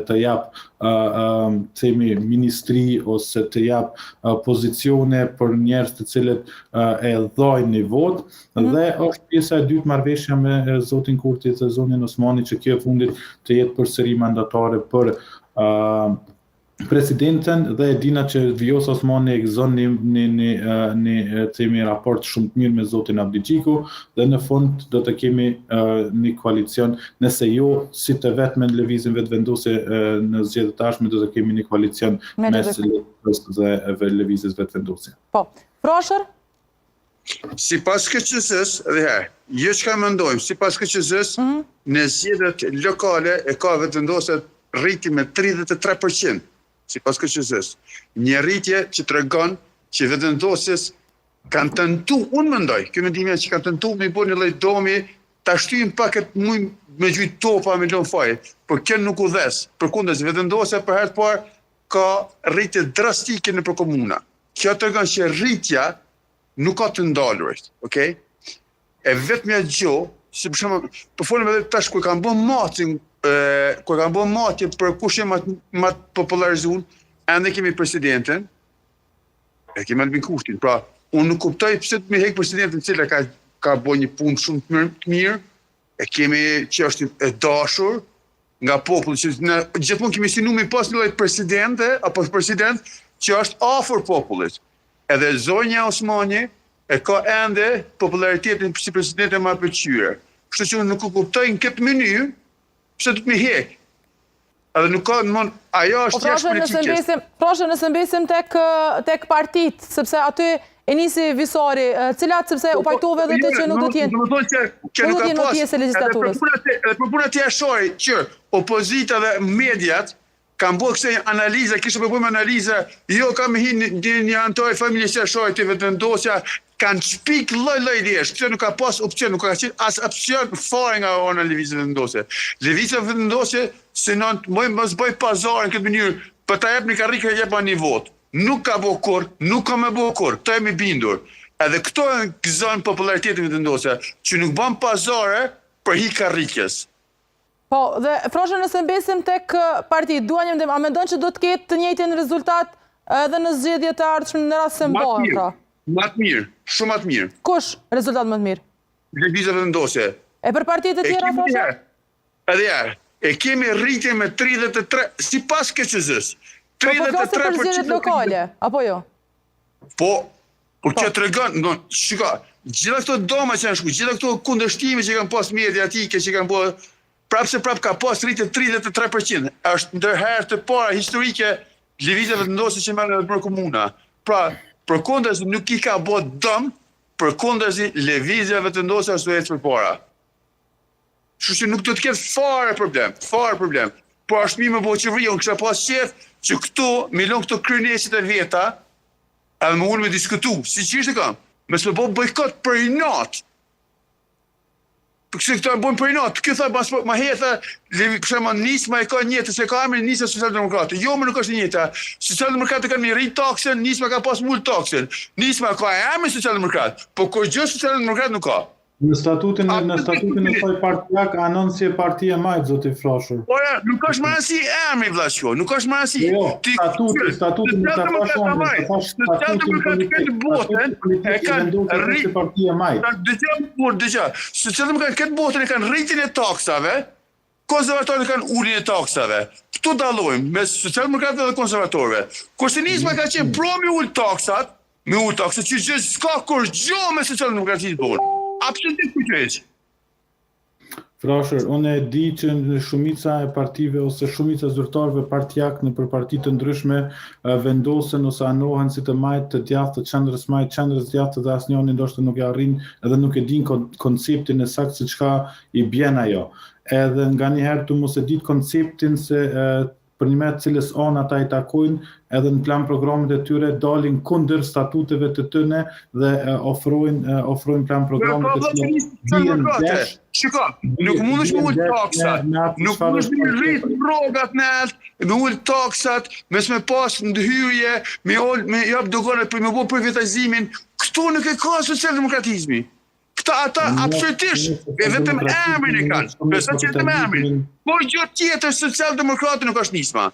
të jap themi ministri ose të jap pozicione për njerëz të cilët e dhojnë një votë dhe është pjesa e dytë marrëveshja me zotin Kurti dhe zonin Osmani që kjo e fundit të jetë përsëri mandatare për presidenten dhe e dina që Vjosa Osmani e gëzon një raport shumë të mirë me zotin Abdigjiku dhe në fund do të kemi një koalicion, nëse jo si të vetme në lëvizjen vetëvendose në zgjedhjet e tashme do të kemi një koalicion mes dhe lëvizjes vetëvendose. Po, Frashër? Sipas KQS-s, edhe herë, jo çka mendojmë, sipas KQS-s, në zgjedhjet lokale e ka vetëvendose rriti me 33%. Sipas KQS-s, një rritje që tregon që vetëvendosës kanë tentu, unë mendoj, kjo mendimi që kanë tentu me bërë një lloj domi, ta shtyjnë pak me gjujt topa me lënë faje, por kjo nuk u dhes. Përkundër vetëvendosja për herë të parë ka rritje drastike në komuna. Kjo tregon që rritja nuk ka të ndalurit, okay? E vetmja gjë, si për shembull, po folëm edhe tash ku kanë bën matin, ku kanë bën matje për kush e më popularizuar, ende kemi presidenten, e kemi Albin Kurtin. Pra, unë nuk kuptoj pse të më hek presidentin, cila ka bën një punë shumë të mirë, e kemi që është e dashur nga populli, që ne gjithmonë kemi synuar me pas një lloj presidente apo president që është afër popullit. Edhe zonja Osmani e ka ende popularitetin si presidente më të pëlqyer. Kështu që unë nuk kuptoj në këtë mënyrë pse do të më hek. Edhe nuk ka domthon ajo është jashtë politikës. Proshë nëse mbesim tek partitë, sepse aty e nisi Visari, cilat sepse u pajtove edhe të që nuk do të jenë. Nuk do të jenë pjesë e legjislaturës. Edhe për puna të jashoj që opozita dhe mediat kanë bërë kësaj analiza, kishte bëjmë analiza, jo kam një antar familjes së jashoj të vetëvendosja, kanë shpik lloj idesh, pse nuk ka pas opcion, nuk ka qenë as opcion fare nga ona lëvizje vendose. Lëvizja vendose synon mos bëj pazar në këtë mënyrë, për ta jap një karrikë jep një votë. Nuk ka bëu kur, nuk ka më bëu kur, të jemi bindur. Edhe këto gëzon popularitetin vendose, që nuk bën pazare për hi karrikës. Po, dhe Frashë nëse mbesim tek partitë, dua një mendim, a mendon që do të ketë të njëjtin rezultat edhe në zgjedhjet e ardhshme në rast se mbohen pra? Më të mirë, shumë më të mirë. Kush rezultat më të mirë? Lëvizja vendose. E për partitë e tjera, Frashë? Edhe ja, e kemi rritje me 33, sipas KQS-s. 33% po flasim për zgjedhjet lokale, apo jo? Po që tregon, shiko, gjitha këto doma që janë shku, gjitha këto kundërshtime që kanë pas mediatike, që kanë bërë prapë ka pas rritje 33%. Është ndërherë të para historike lëvizja vendose që merren në komuna. Pra, përkundazi nuk I ka bërë dëm, përkundazi lëvizja vendose është ecë përpara. Kështu që nuk do të ketë fare problem. Po është mirë me bëu qeveria, unë kisha pas qef që këtu, me lënë këto kryenesit e veta, edhe më unë me diskutu, si që ishte kam, mes me bëu bojkot për inat. Përse këto e bojnë për inat, kjo tha ma hetha, për shembull Nisma e ka njëtë, se ka emrin Nisma Socialdemokratë. Jo, më nuk është njëta. Socialdemokratë kanë rrit taksën, Nisma ka pas mul taksën. Nisma ka emrin Socialdemokratë, po kur gjë Socialdemokratë nuk ka. Në statutin e saj partijak anon si e partia majtë, zoti Frashër. Po ja, nuk është më si emri vllazko, nuk është më si. Jo, statutin e ka pashon, Socialdemokratë këtë botën e kanë rritë partia majtë. Dëgjoj, Socialdemokratë këtë botën e kanë rritin e taksave, konservatorët kanë uljen e taksave. Këtu dallojmë mes Socialdemokratëve dhe konservatorëve. Kurse Nisma ka qenë pro me ul taksat, që gjë s'ka kur gjë me Socialdemokratinë bën. Absolutisht kujtësh. Frashër, unë e di që në shumica e partive ose shumica zyrtarëve partijak në për parti të ndryshme vendosen ose anohen si të majtë të djathtë të qendrës majtë, qendrës djathtë dhe asnjëri ndoshta nuk e arrin edhe nuk e din konceptin e saktë se çka I bjen ajo. Edhe nganjëherë tu mos e ditë konceptin se për një me cilës onë ata I takojnë, edhe në plan programet e tyre dalin kundër statuteve të tëne dhe ofrojnë plan programet të tyre. Shiko, nuk mundesh me ul taksat, nuk mundesh me rrit rrogat në alt, me ul taksat, mes me pas ndhyrje, me jap dogonet për me bëu privatizimin. Këtu nuk e ka socialdemokratizmi. Këta ata absolutisht, vetëm emrin e kanë, besoj që vetëm emrin. Po gjë tjetër socialdemokratë nuk është nisma.